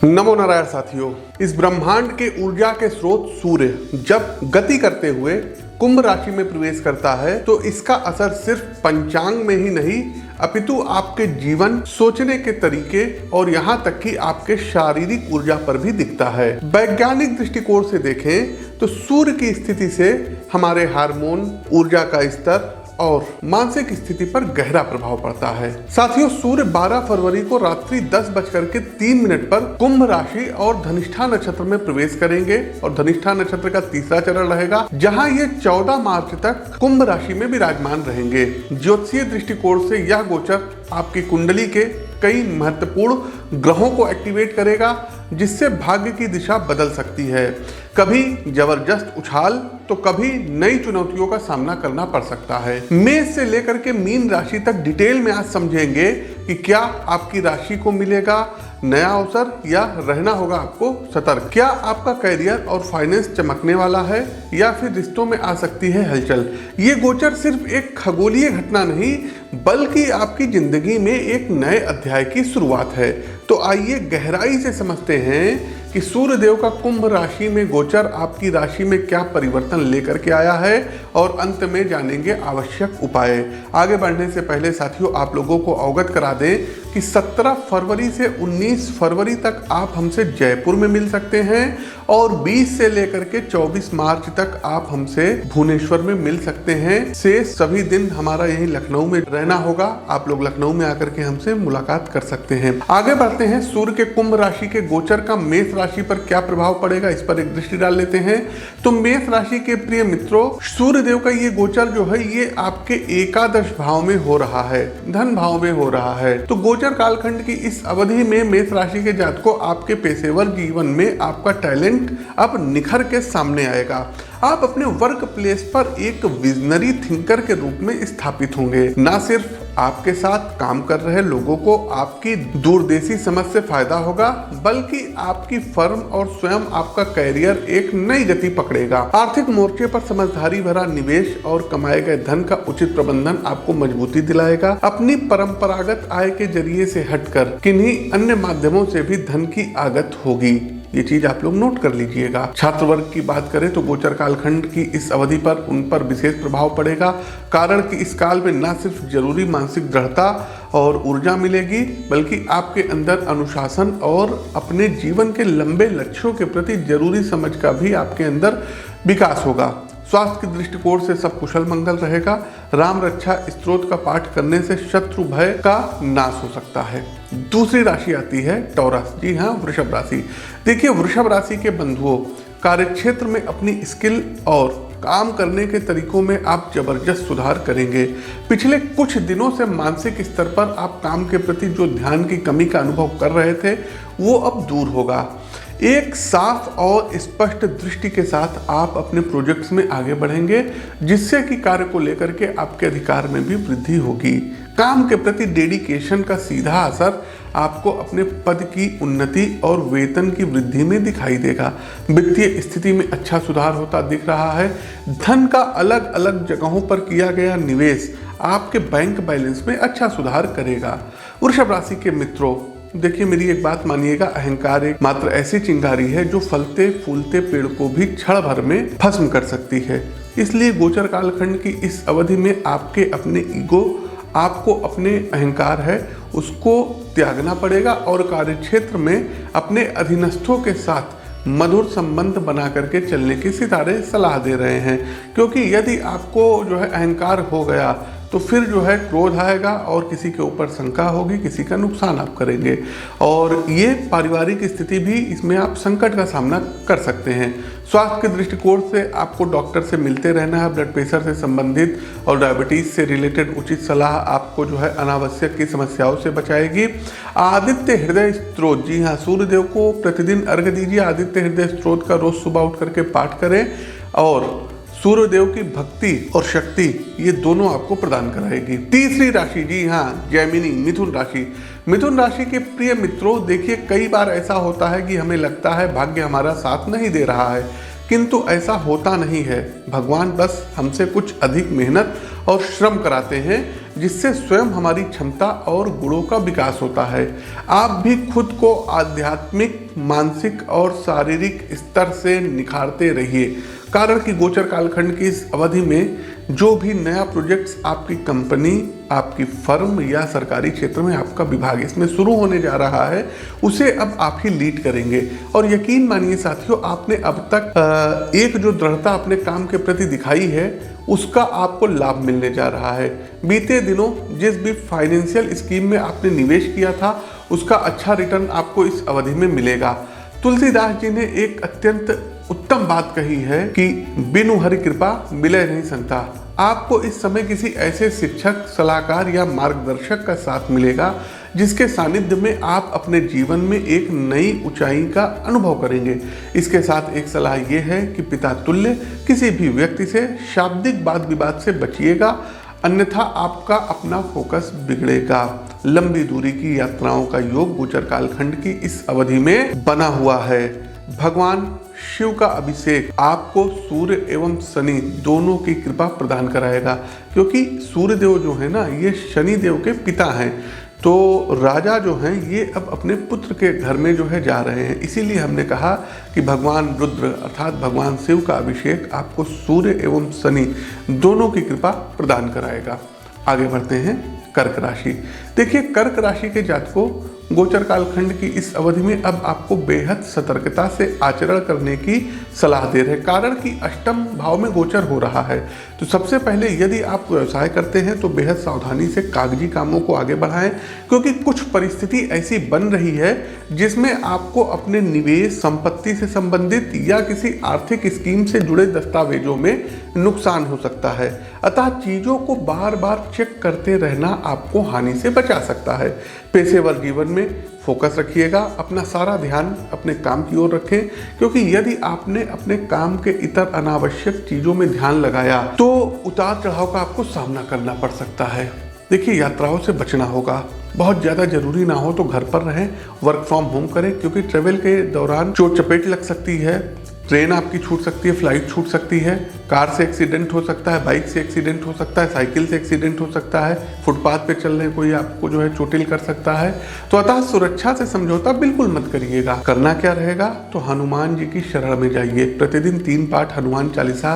नमो नारायण साथियों, इस ब्रह्मांड के ऊर्जा के स्रोत सूर्य जब गति करते हुए कुंभ राशि में प्रवेश करता है तो इसका असर सिर्फ पंचांग में ही नहीं अपितु आपके जीवन, सोचने के तरीके और यहाँ तक कि आपके शारीरिक ऊर्जा पर भी दिखता है। वैज्ञानिक दृष्टिकोण से देखें तो सूर्य की स्थिति से हमारे हार्मोन, ऊर्जा का स्तर और मानसिक स्थिति पर गहरा प्रभाव पड़ता है। साथियों, सूर्य 12 फरवरी को रात्रि 10:03 पर कुंभ राशि और धनिष्ठा नक्षत्र में प्रवेश करेंगे और धनिष्ठा नक्षत्र का तीसरा चरण रहेगा, जहां ये 14 मार्च तक कुंभ राशि में विराजमान रहेंगे। ज्योतिषीय दृष्टिकोण से यह गोचर आपकी कुंडली के कई महत्वपूर्ण ग्रहों को एक्टिवेट करेगा, जिससे भाग्य की दिशा बदल सकती है। कभी जबरदस्त उछाल तो कभी नई चुनौतियों का सामना करना पड़ सकता है। मेष से लेकर के मीन राशि तक डिटेल में आज समझेंगे कि क्या आपकी राशि को मिलेगा नया अवसर या रहना होगा आपको सतर्क। क्या आपका करियर और फाइनेंस चमकने वाला है या फिर रिश्तों में आ सकती है हलचल। ये गोचर सिर्फ एक खगोलीय घटना नहीं बल्कि आपकी जिंदगी में एक नए अध्याय की शुरुआत है। तो आइए गहराई से समझते हैं कि सूर्य देव का कुंभ राशि में गोचर आपकी राशि में क्या परिवर्तन लेकर के आया है और अंत में जानेंगे आवश्यक उपाय। आगे बढ़ने से पहले साथियों, आप लोगों को अवगत करा दें कि 17 फरवरी से 19 फरवरी तक आप हमसे जयपुर में मिल सकते हैं और 20 से लेकर के 24 मार्च तक आप हमसे भुवनेश्वर में मिल सकते हैं। से सभी दिन हमारा यही लखनऊ में रहना होगा। आप लोग लखनऊ में आकर के हमसे मुलाकात कर सकते हैं। आगे बढ़ते हैं, सूर्य के कुंभ राशि के गोचर का मेष राशि पर क्या प्रभाव पड़ेगा, इस पर एक दृष्टि डाल लेते हैं। तो मेष राशि के प्रिय मित्रों, सूर्य देव का ये गोचर जो है ये आपके एकादश भाव में हो रहा है, धन भाव में हो रहा है। तो गोचर कालखंड की इस अवधि में मेष राशि के जातकों आपके पेशेवर जीवन में आपका टैलेंट अब निखर के सामने आएगा। आप अपने वर्क प्लेस पर एक विजनरी थिंकर के रूप में स्थापित होंगे। ना सिर्फ आपके साथ काम कर रहे लोगों को आपकी दूरदेशी समझ से फायदा होगा बल्कि आपकी फर्म और स्वयं आपका कैरियर एक नई गति पकड़ेगा। आर्थिक मोर्चे पर समझदारी भरा निवेश और कमाए गए धन का उचित प्रबंधन आपको मजबूती दिलाएगा। अपनी परंपरागत आय के जरिए से हटकर किन्हीं अन्य माध्यमों से भी धन की आगत होगी। ये चीज आप लोग नोट कर लीजिएगा। छात्र वर्ग की बात करें तो गोचर कालखंड की इस अवधि पर उन पर विशेष प्रभाव पड़ेगा, कारण कि इस काल में न सिर्फ जरूरी मानसिक दृढ़ता और ऊर्जा मिलेगी बल्कि आपके अंदर अनुशासन और अपने जीवन के लंबे लक्ष्यों के प्रति जरूरी समझ का भी आपके अंदर विकास होगा। स्वास्थ्य के दृष्टिकोण से सब कुशल मंगल रहेगा। राम रक्षा स्तोत्र का पाठ करने से शत्रु भय का नाश हो सकता है। दूसरी राशि आती है टॉरस, जी हाँ, वृषभ राशि। देखिए, वृषभ राशि के बंधुओं, कार्यक्षेत्र में अपनी स्किल और काम करने के तरीकों में आप जबरदस्त सुधार करेंगे। पिछले कुछ दिनों से मानसिक स्तर पर आप काम के प्रति जो ध्यान की कमी का अनुभव कर रहे थे वो अब दूर होगा। एक साफ और स्पष्ट दृष्टि के साथ आप अपने प्रोजेक्ट्स में आगे बढ़ेंगे, जिससे कि कार्य को लेकर के आपके अधिकार में भी वृद्धि होगी। काम के प्रति डेडिकेशन का सीधा असर आपको अपने पद की उन्नति और वेतन की वृद्धि में दिखाई देगा। वित्तीय स्थिति में अच्छा सुधार होता दिख रहा है। धन का अलग अलग जगहों पर किया गया निवेश आपके बैंक बैलेंस में अच्छा सुधार करेगा। वृषभ राशि के मित्रों, देखिए, मेरी एक बात मानिएगा, अहंकार एक मात्र ऐसी चिंगारी है जो फलते फूलते पेड़ को भी क्षण भर में भस्म कर सकती है। इसलिए गोचर कालखंड की इस अवधि में आपके अपने ईगो, आपको अपने अहंकार है उसको त्यागना पड़ेगा और कार्यक्षेत्र में अपने अधीनस्थों के साथ मधुर संबंध बना करके चलने की सितारे सलाह दे रहे हैं। क्योंकि यदि आपको जो है अहंकार हो गया तो फिर जो है क्रोध आएगा और किसी के ऊपर शंका होगी, किसी का नुकसान आप करेंगे और ये पारिवारिक स्थिति भी, इसमें आप संकट का सामना कर सकते हैं। स्वास्थ्य के दृष्टिकोण से आपको डॉक्टर से मिलते रहना है। ब्लड प्रेशर से संबंधित और डायबिटीज से रिलेटेड उचित सलाह आपको जो है अनावश्यक की समस्याओं से बचाएगी। आदित्य हृदय स्तोत्र, जी हाँ, सूर्यदेव को प्रतिदिन अर्घ्य दीजिए। आदित्य हृदय स्तोत्र का रोज सुबह उठ करके पाठ करें और सूर्यदेव की भक्ति और शक्ति ये दोनों आपको प्रदान कराएगी। तीसरी राशि, जी हाँ, जैमिनी, मिथुन राशि। मिथुन राशि के प्रिय मित्रों, देखिए, कई बार ऐसा होता है कि हमें लगता है भाग्य हमारा साथ नहीं दे रहा है, किंतु ऐसा होता नहीं है। भगवान बस हमसे कुछ अधिक मेहनत और श्रम कराते हैं। जिससे स्वयं हमारी क्षमता और गुणों का विकास होता है। आप भी खुद को आध्यात्मिक, मानसिक और शारीरिक स्तर से निखारते रहिए, कारण कि गोचर कालखंड की इस अवधि में जो भी नया प्रोजेक्ट्स आपकी कंपनी, आपकी फर्म या सरकारी क्षेत्र में आपका विभाग इसमें शुरू होने जा रहा है, उसे अब आप ही लीड करेंगे। और यकीन मानिए साथियों, आपने अब तक एक जो दृढ़ता अपने काम के प्रति दिखाई है, उसका आपको लाभ मिलने जा रहा है। बीते दिनों जिस भी फाइनेंशियल स्कीम में आपने निवेश किया था, उसका अच्छा रिटर्न आपको इस अवधि में मिलेगा। तुलसीदास जी ने एक अत्यंत उत्तम बात कही है कि बिनु हरि कृपा मिले नहीं संता। आपको इस समय किसी ऐसे शिक्षक, सलाहकार या मार्गदर्शक का साथ मिलेगा जिसके सानिध्य में आप अपने जीवन में एक नई ऊंचाई का अनुभव करेंगे। इसके साथ एक सलाह यह है कि पिता तुल्य किसी भी व्यक्ति से शाब्दिक वाद विवाद से बचिएगा, अन्यथा आपका अपना फोकस बिगड़ेगा। लंबी दूरी की यात्राओं का योग गोचर कालखंड की इस अवधि में बना हुआ है। भगवान शिव का अभिषेक आपको सूर्य एवं शनि दोनों की कृपा प्रदान कराएगा, क्योंकि सूर्य देव जो है ना, ये शनि देव के पिता हैं। तो राजा जो हैं ये अब अपने पुत्र के घर में जो है जा रहे हैं। इसीलिए हमने कहा कि भगवान रुद्र अर्थात भगवान शिव का अभिषेक आपको सूर्य एवं शनि दोनों की कृपा प्रदान कराएगा। आगे बढ़ते हैं कर्क राशि। देखिए, कर्क राशि के जातकों, गोचर कालखंड की इस अवधि में अब आपको बेहद सतर्कता से आचरण करने की सलाह दे रहे हैं, कारण कि अष्टम भाव में गोचर हो रहा है। तो सबसे पहले यदि आप व्यवसाय करते हैं तो बेहद सावधानी से कागजी कामों को आगे बढ़ाएं, क्योंकि कुछ परिस्थिति ऐसी बन रही है जिसमें आपको अपने निवेश, संपत्ति से संबंधित या किसी आर्थिक स्कीम से जुड़े दस्तावेजों में नुकसान हो सकता है। अतः चीज़ों को बार बार चेक करते रहना आपको हानि से बचा सकता है। पेशेवर जीवन में फोकस रखिएगा, अपना सारा ध्यान अपने काम की ओर रखें, क्योंकि यदि आपने अपने काम के इतर अनावश्यक चीज़ों में ध्यान लगाया तो उतार चढ़ाव का आपको सामना करना पड़ सकता है। देखिए, यात्राओं से बचना होगा, बहुत ज़्यादा जरूरी ना हो तो घर पर रहें, वर्क फ्रॉम होम करें, क्योंकि ट्रेवल के दौरान चोट चपेट लग सकती है, ट्रेन आपकी छूट सकती है, फ्लाइट छूट सकती है, कार से एक्सीडेंट हो सकता है, बाइक से एक्सीडेंट हो सकता है, साइकिल से एक्सीडेंट हो सकता है, फुटपाथ पे चल रहे कोई आपको जो है चोटिल कर सकता है। तो अतः सुरक्षा से समझौता बिल्कुल मत करिएगा। करना क्या रहेगा, तो हनुमान जी की शरण में जाइए। प्रतिदिन 3 पाठ हनुमान चालीसा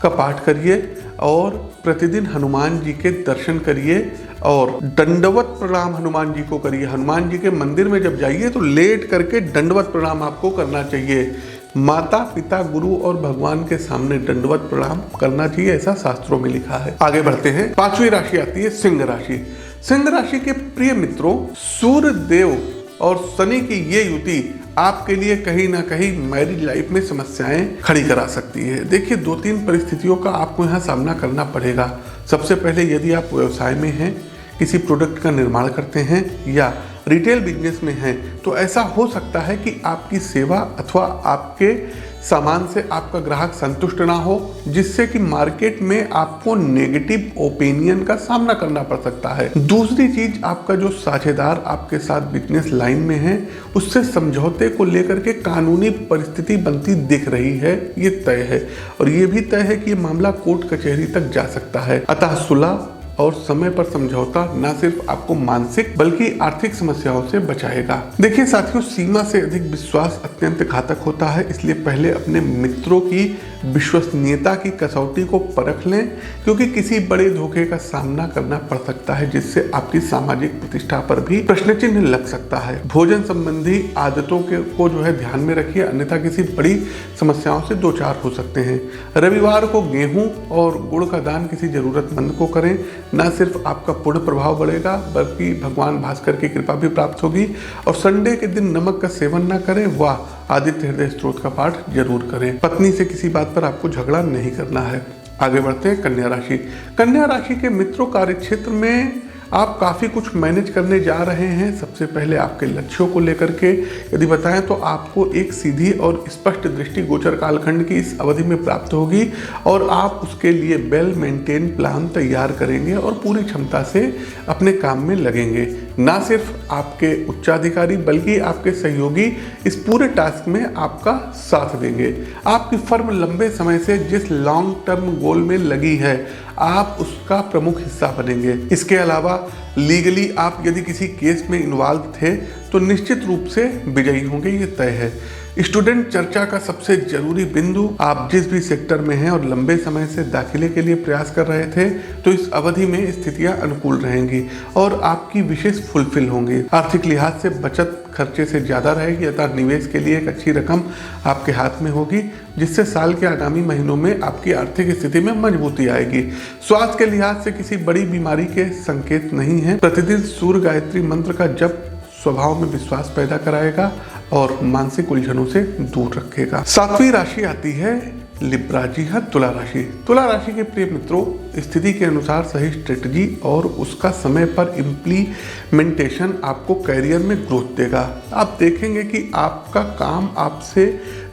का पाठ करिए और प्रतिदिन हनुमान जी के दर्शन करिए और दंडवत प्रणाम हनुमान जी को करिए। हनुमान जी के मंदिर में जब जाइए तो लेट करके दंडवत प्रणाम आपको करना चाहिए। माता, पिता, गुरु और भगवान के सामने दंडवत प्रणाम करना चाहिए, ऐसा शास्त्रों में लिखा है। आगे बढ़ते हैं, 5वीं राशि आती है सिंह राशि। सिंह राशि के प्रिय मित्रों, सूर्य देव और शनि की ये युति आपके लिए कहीं ना कहीं मैरिज लाइफ में समस्याएं खड़ी करा सकती है। देखिए, 2-3 परिस्थितियों का आपको यहाँ सामना करना पड़ेगा। सबसे पहले, यदि आप व्यवसाय में हैं, किसी प्रोडक्ट का निर्माण करते हैं या रिटेल बिजनेस में हैं, तो ऐसा हो सकता है कि आपकी सेवा अथवा आपके सामान से आपका ग्राहक संतुष्ट ना हो, जिससे कि मार्केट में आपको नेगेटिव ओपिनियन का सामना करना पड़ सकता है। दूसरी चीज, आपका जो साझेदार आपके साथ बिजनेस लाइन में है, उससे समझौते को लेकर के कानूनी परिस्थिति बनती दिख रही है, ये तय है। और ये भी तय है कि ये मामला कोर्ट कचहरी तक जा सकता है। अतः सुलह और समय पर समझौता न सिर्फ आपको मानसिक बल्कि आर्थिक समस्याओं से बचाएगा। देखिए साथियों, सीमा से अधिक विश्वास अत्यंत घातक होता है, इसलिए पहले अपने मित्रों की विश्वसनीयता की कसौटी को परख लें, क्योंकि किसी बड़े धोखे का सामना करना पड़ सकता है, जिससे आपकी सामाजिक प्रतिष्ठा पर भी प्रश्न चिन्ह लग सकता है। भोजन संबंधी आदतों को जो है ध्यान में रखिए, अन्यथा किसी बड़ी समस्याओं से दो चार हो सकते हैं। रविवार को गेहूं और गुड़ का दान किसी जरूरतमंद को करें, न सिर्फ आपका पुण्य प्रभाव बढ़ेगा बल्कि भगवान भास्कर की कृपा भी प्राप्त होगी। और संडे के दिन नमक का सेवन न करें, व आदित्य हृदय स्तोत्र का पाठ जरूर करें। पत्नी से किसी बात पर आपको झगड़ा नहीं करना है। आगे बढ़ते हैं कन्या राशि। कन्या राशि के मित्रों, कार्य क्षेत्र में आप काफ़ी कुछ मैनेज करने जा रहे हैं। सबसे पहले आपके लक्ष्यों को लेकर के यदि बताएं तो आपको एक सीधी और स्पष्ट दृष्टि गोचर कालखंड की इस अवधि में प्राप्त होगी और आप उसके लिए वेल मेंटेन प्लान तैयार करेंगे और पूरी क्षमता से अपने काम में लगेंगे। ना सिर्फ आपके उच्चाधिकारी बल्कि आपके सहयोगी इस पूरे टास्क में आपका साथ देंगे। आपकी फर्म लंबे समय से जिस लॉन्ग टर्म गोल में लगी है, आप उसका प्रमुख हिस्सा बनेंगे। इसके अलावा लीगली आप यदि किसी केस में इन्वॉल्व थे तो निश्चित रूप से विजयी होंगे, ये तय है। स्टूडेंट चर्चा का सबसे जरूरी बिंदु, आप जिस भी सेक्टर में हैं और लंबे समय से दाखिले के लिए प्रयास कर रहे थे तो इस अवधि में स्थितियां अनुकूल रहेंगी और आपकी विशेष फुलफिल होंगी। आर्थिक लिहाज से बचत खर्चे से ज़्यादा रहेगी, अतः निवेश के लिए एक अच्छी रकम आपके हाथ में होगी, जिससे साल के आगामी महीनों में आपकी आर्थिक स्थिति में मजबूती आएगी। स्वास्थ्य के लिहाज से किसी बड़ी बीमारी के संकेत नहीं है। प्रतिदिन सूर्य गायत्री मंत्र का जप स्वभाव में विश्वास पैदा कराएगा और मानसिक उलझनों से दूर रखेगा। 7वीं राशि आती है लिब्रा, जी हाँ, तुला राशि। तुला राशि के प्रिय मित्रों, स्थिति के अनुसार सही स्ट्रेटजी और उसका समय पर इम्प्लीमेंटेशन आपको करियर में ग्रोथ देगा। आप देखेंगे कि आपका काम आपसे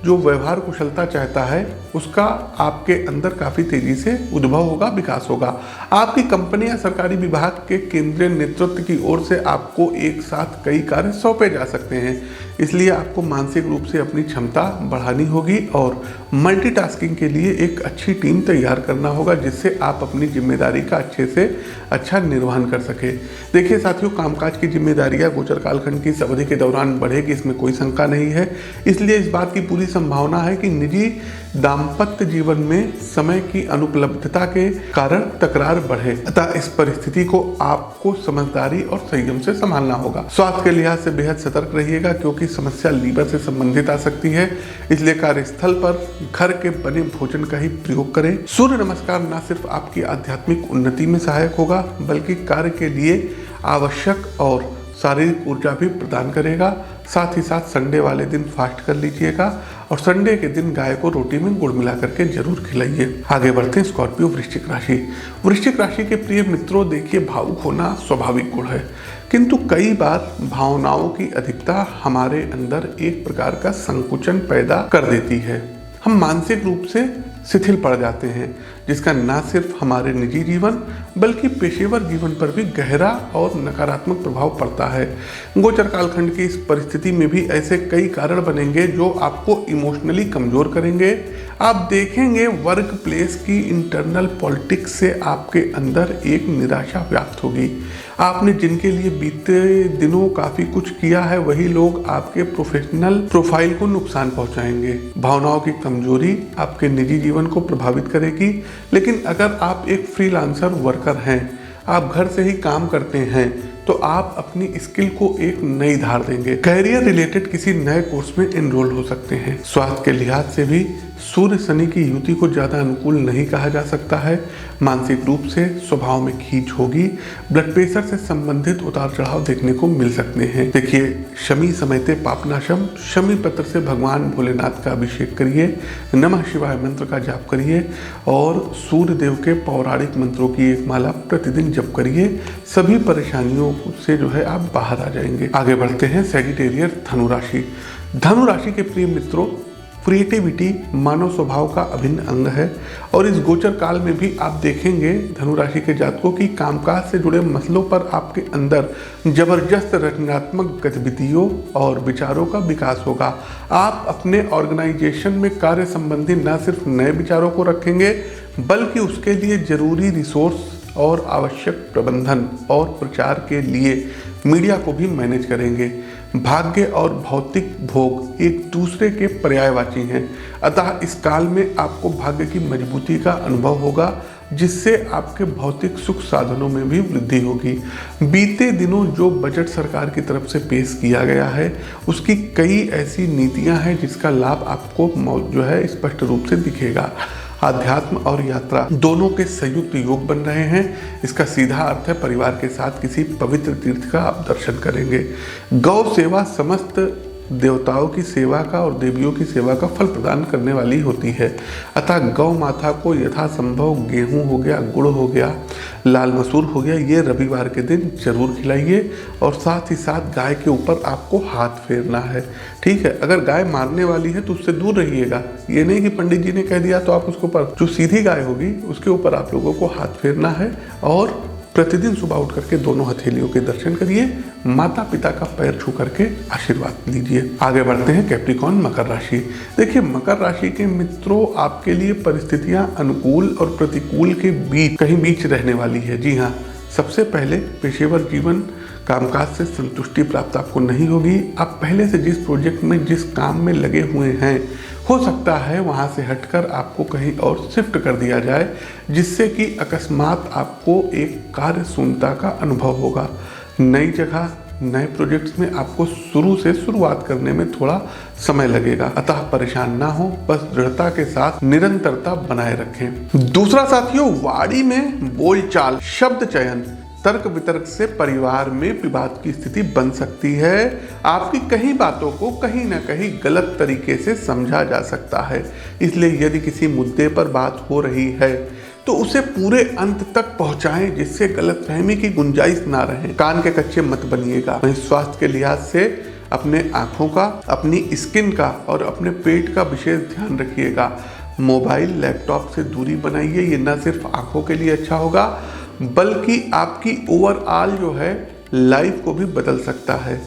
जो व्यवहार कुशलता चाहता है उसका आपके अंदर काफ़ी तेजी से उद्भव होगा, विकास होगा। आपकी कंपनी या सरकारी विभाग के केंद्रीय नेतृत्व की ओर से आपको एक साथ कई कार्य सौंपे जा सकते हैं, इसलिए आपको मानसिक रूप से अपनी क्षमता बढ़ानी होगी और मल्टीटास्किंग के लिए एक अच्छी टीम तैयार करना होगा, जिससे आप अपनी जिम्मेदारी का अच्छे से अच्छा निर्वहन कर सके। देखिए साथियों, कामकाज की जिम्मेदारियां गोचर कालखंड की इस अवधि के दौरान बढ़ेगी, इसमें कोई शंका नहीं है। इसलिए इस बात की पूरी संभावना है कि निजी दाम्पत्य जीवन में समय की अनुपलब्धता के कारण तकरार बढ़े, अतः इस परिस्थिति को आपको समझदारी और संयम से संभालना होगा। स्वास्थ्य के लिहाज से बेहद सतर्क रहिएगा, क्योंकि समस्या लीवर से संबंधित आ सकती है, इसलिए कार्यस्थल पर घर के बने भोजन का ही प्रयोग करें। सूर्य नमस्कार न सिर्फ आपकी आध्यात्मिक उन्नति में सहायक होगा, बल्कि कार्य के लिए आवश्यक और शारीरिक ऊर्जा भी प्रदान करेगा। साथ ही साथ संडे वाले दिन फास्ट कर लीजिएगा और संडे के दिन गाय को रोटी में गुड़ मिला करके जरूर खिलाइए। आगे बढ़ते हैं स्कॉर्पियो वृश्चिक राशि। वृश्चिक राशि के प्रिय मित्रों, देखिए भावुक होना स्वाभाविक गुण है, किंतु कई बार भावनाओं की अधिकता हमारे अंदर एक प्रकार का संकुचन पैदा कर देती है। हम मानसिक रूप से शिथिल पड़ जाते हैं, जिसका न सिर्फ हमारे निजी जीवन बल्कि पेशेवर जीवन पर भी गहरा और नकारात्मक प्रभाव पड़ता है। गोचर कालखंड की इस परिस्थिति में भी ऐसे कई कारण बनेंगे जो आपको इमोशनली कमजोर करेंगे। आप देखेंगे वर्क प्लेस की इंटरनल पॉलिटिक्स से आपके अंदर एक निराशा व्याप्त होगी। आपने जिनके लिए बीते दिनों काफ़ी कुछ किया है, वही लोग आपके प्रोफेशनल प्रोफाइल को नुकसान पहुंचाएंगे। भावनाओं की कमजोरी आपके निजी जीवन को प्रभावित करेगी, लेकिन अगर आप एक फ्रीलांसर वर्कर हैं, आप घर से ही काम करते हैं, तो आप अपनी स्किल को एक नई धार देंगे। कैरियर रिलेटेड किसी नए कोर्स में एनरोल हो सकते हैं। स्वास्थ्य के लिहाज से भी सूर्य शनि की युति को ज़्यादा अनुकूल नहीं कहा जा सकता है। मानसिक रूप से स्वभाव में खींच होगी। ब्लड प्रेशर से संबंधित उतार चढ़ाव देखने को मिल सकते हैं। देखिए, शमी समयते पापनाशम, शमी पत्र से भगवान भोलेनाथ का अभिषेक करिए, नमः शिवाय मंत्र का जाप करिए और सूर्य देव के पौराणिक मंत्रों की एक माला प्रतिदिन जप करिए। सभी परेशानियों से जो है आप बाहर आ जाएंगे। आगे बढ़ते हैं सैजिटेरियस धनुराशि। धनुराशि के प्रिय मित्रों, क्रिएटिविटी मानव स्वभाव का अभिन्न अंग है और इस गोचर काल में भी आप देखेंगे धनुराशि के जातकों की कामकाज से जुड़े मसलों पर आपके अंदर जबरदस्त रचनात्मक गतिविधियों और विचारों का विकास होगा। आप अपने ऑर्गेनाइजेशन में कार्य संबंधी न सिर्फ नए विचारों को रखेंगे, बल्कि उसके लिए जरूरी रिसोर्स और आवश्यक प्रबंधन और प्रचार के लिए मीडिया को भी मैनेज करेंगे। भाग्य और भौतिक भोग एक दूसरे के पर्यायवाची हैं, अतः इस काल में आपको भाग्य की मजबूती का अनुभव होगा, जिससे आपके भौतिक सुख साधनों में भी वृद्धि होगी। बीते दिनों जो बजट सरकार की तरफ से पेश किया गया है, उसकी कई ऐसी नीतियां हैं जिसका लाभ आपको जो है स्पष्ट रूप से दिखेगा। आध्यात्म और यात्रा दोनों के संयुक्त योग बन रहे हैं। इसका सीधा अर्थ है परिवार के साथ किसी पवित्र तीर्थ का आप दर्शन करेंगे। गौ सेवा समस्त देवताओं की सेवा का और देवियों की सेवा का फल प्रदान करने वाली होती है, अतः गौ माता को यथासंभव गेहूं हो गया, गुड़ हो गया, लाल मसूर हो गया, ये रविवार के दिन जरूर खिलाइए और साथ ही साथ गाय के ऊपर आपको हाथ फेरना है। ठीक है, अगर गाय मारने वाली है तो उससे दूर रहिएगा। ये नहीं कि पंडित जी ने कह दिया तो आप उसके ऊपर, जो सीधी गाय होगी उसके ऊपर आप लोगों को हाथ फेरना है और प्रतिदिन सुबह उठ करके दोनों हथेलियों के दर्शन करिए, माता पिता का पैर छू करके आशीर्वाद लीजिए। आगे बढ़ते हैं कैप्रिकॉर्न मकर राशि। देखिए मकर राशि के मित्रों, आपके लिए परिस्थितियां अनुकूल और प्रतिकूल के बीच कहीं बीच रहने वाली है। जी हाँ, सबसे पहले पेशेवर जीवन कामकाज से संतुष्टि प्राप्त आपको नहीं होगी। आप पहले से जिस प्रोजेक्ट में जिस काम में लगे हुए हैं, हो सकता है वहाँ से हटकर आपको कहीं और शिफ्ट कर दिया जाए, जिससे कि अकस्मात आपको एक कार्य शून्यता का अनुभव होगा। नई जगह नए प्रोजेक्ट्स में आपको शुरुआत करने में थोड़ा समय लगेगा, अतः परेशान ना हो, बस दृढ़ता के साथ निरंतरता बनाए रखें। दूसरा साथियों, वाणी में बोलचाल, शब्द चयन, तर्क वितर्क से परिवार में विवाद की स्थिति बन सकती है। आपकी कई बातों को कहीं ना कहीं गलत तरीके से समझा जा सकता है, इसलिए यदि किसी मुद्दे पर बात हो रही है तो उसे पूरे अंत तक पहुंचाएं, जिससे गलतफहमी की गुंजाइश ना रहे। कान के कच्चे मत बनिएगा। वहीं स्वास्थ्य के लिहाज से अपने आँखों का, अपनी स्किन का और अपने पेट का विशेष ध्यान रखिएगा। मोबाइल लैपटॉप से दूरी बनाइए, ये न सिर्फ आँखों के लिए अच्छा होगा बल्कि आपकी ओवरऑल जो है लाइफ को भी बदल सकता है।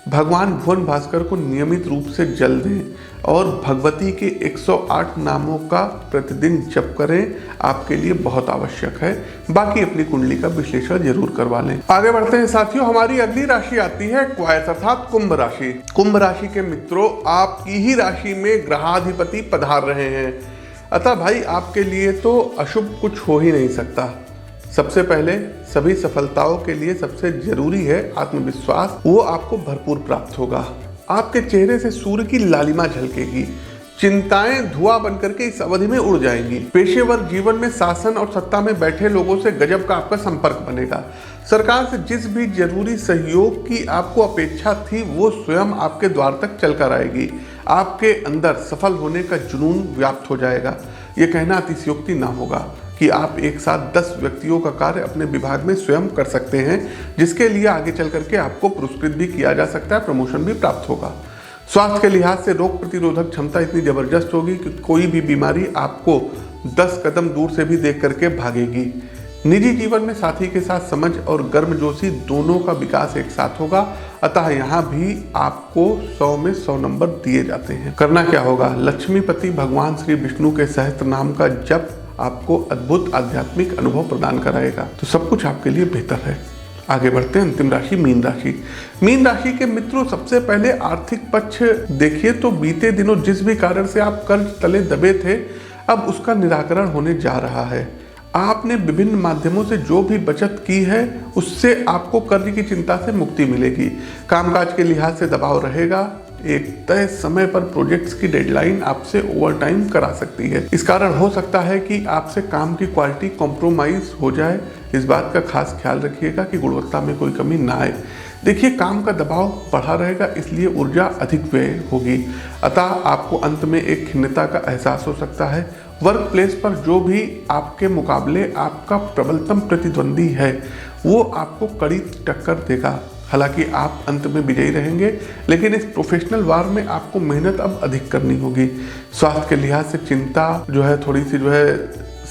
भगवान भुवन भास्कर को नियमित रूप से जल दें और भगवती के 108 नामों का प्रतिदिन जप करें, आपके लिए बहुत आवश्यक है। बाकी अपनी कुंडली का विश्लेषण जरूर करवा लें। आगे बढ़ते हैं साथियों, हमारी अगली राशि आती है क्वायस अर्थात कुंभ राशि। कुंभ राशि के मित्रों, आपकी ही राशि में ग्रहाधिपति पधार रहे हैं, अतः भाई आपके लिए तो अशुभ कुछ हो ही नहीं सकता। सबसे पहले सभी सफलताओं के लिए सबसे जरूरी है आत्मविश्वास, वो आपको भरपूर प्राप्त होगा। आपके चेहरे से सूर्य की लालिमा झलकेगी, चिंताएं धुआं बनकर के इस अवधि में उड़ जाएंगी। पेशेवर जीवन में शासन और सत्ता में बैठे लोगों से गजब का आपका संपर्क बनेगा। सरकार से जिस भी जरूरी सहयोग की आपको अपेक्षा थी, वो स्वयं आपके द्वार तक चलकर आएगी। आपके अंदर सफल होने का जुनून व्याप्त हो जाएगा। ये कहना अतिशयोक्ति ना होगा कि आप एक साथ 10 व्यक्तियों का कार्य अपने विभाग में स्वयं कर सकते हैं, जिसके लिए आगे चल करके आपको पुरस्कृत भी किया जा सकता है, प्रमोशन भी प्राप्त होगा। स्वास्थ्य के लिहाज से रोग प्रतिरोधक क्षमता इतनी जबरदस्त होगी कि कोई भी बीमारी आपको 10 कदम दूर से भी देख करके भागेगी। निजी जीवन में साथी के साथ समझ और गर्मजोशी दोनों का विकास एक साथ होगा, अतः यहाँ भी आपको 100 में 100 नंबर दिए जाते हैं। करना क्या होगा? लक्ष्मीपति भगवान श्री विष्णु के सहस्त्र नाम का जप आपको अद्भुत आध्यात्मिक अनुभव प्रदान कराएगा, तो सब कुछ आपके लिए बेहतर है। आगे बढ़ते हैं, अंतिम राशि मीन राशि। मीन राशि के मित्रों, सबसे पहले आर्थिक पक्ष देखिए तो बीते दिनों जिस भी कारण से आप कर्ज तले दबे थे, अब उसका निराकरण होने जा रहा है। आपने विभिन्न माध्यमों से जो भी बचत की है, उससे आपको कर्ज की चिंता से मुक्ति मिलेगी। कामकाज के लिहाज से दबाव रहेगा। एक तय समय पर प्रोजेक्ट्स की डेडलाइन आपसे ओवरटाइम करा सकती है। इस कारण हो सकता है कि आपसे काम की क्वालिटी कॉम्प्रोमाइज हो जाए। इस बात का खास ख्याल रखिएगा कि गुणवत्ता में कोई कमी ना आए। देखिए, काम का दबाव बढ़ा रहेगा, इसलिए ऊर्जा अधिक व्यय होगी, अतः आपको अंत में एक खिन्नता का एहसास हो सकता है। वर्क प्लेस पर जो भी आपके मुकाबले आपका प्रबलतम प्रतिद्वंदी है, वो आपको कड़ी टक्कर देगा। हालांकि आप अंत में विजयी रहेंगे, लेकिन इस प्रोफेशनल वार में आपको मेहनत अब अधिक करनी होगी। स्वास्थ्य के लिहाज से चिंता जो है थोड़ी सी जो है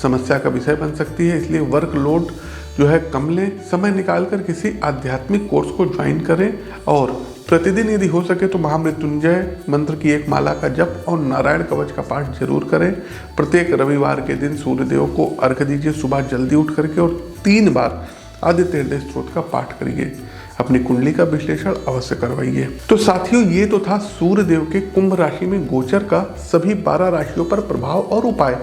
समस्या का विषय बन सकती है, इसलिए वर्कलोड जो है कम लें। समय निकालकर किसी आध्यात्मिक कोर्स को ज्वाइन करें और प्रतिदिन यदि हो सके तो महामृत्युंजय मंत्र की एक माला का जप और नारायण कवच का पाठ जरूर करें। प्रत्येक रविवार के दिन सूर्यदेव को अर्घ्य दीजिए, सुबह जल्दी उठ करके, और 3 बार आदित्य हृदय स्तोत्र का पाठ करिए। अपनी कुंडली का विश्लेषण अवश्य करवाइए। तो साथियों, ये तो था सूर्यदेव के कुंभ राशि में गोचर का सभी 12 राशियों पर प्रभाव और उपाय।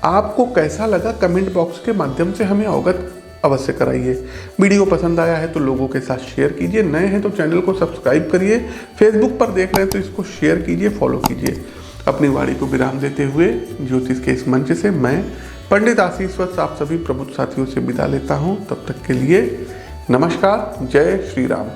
आपको कैसा लगा कमेंट बॉक्स के माध्यम से हमें अवगत अवश्य कराइए। वीडियो पसंद आया है तो लोगों के साथ शेयर कीजिए। नए हैं तो चैनल को सब्सक्राइब करिए। फेसबुक पर देख रहे हैं तो इसको शेयर कीजिए, फॉलो कीजिए। अपनी वाणी को विराम देते हुए ज्योतिष के इस मंच से मैं पंडित आशीष वत्स आप सभी प्रबुद्ध साथियों से विदा लेता हूँ। तब तक के लिए नमस्कार। जय श्री राम।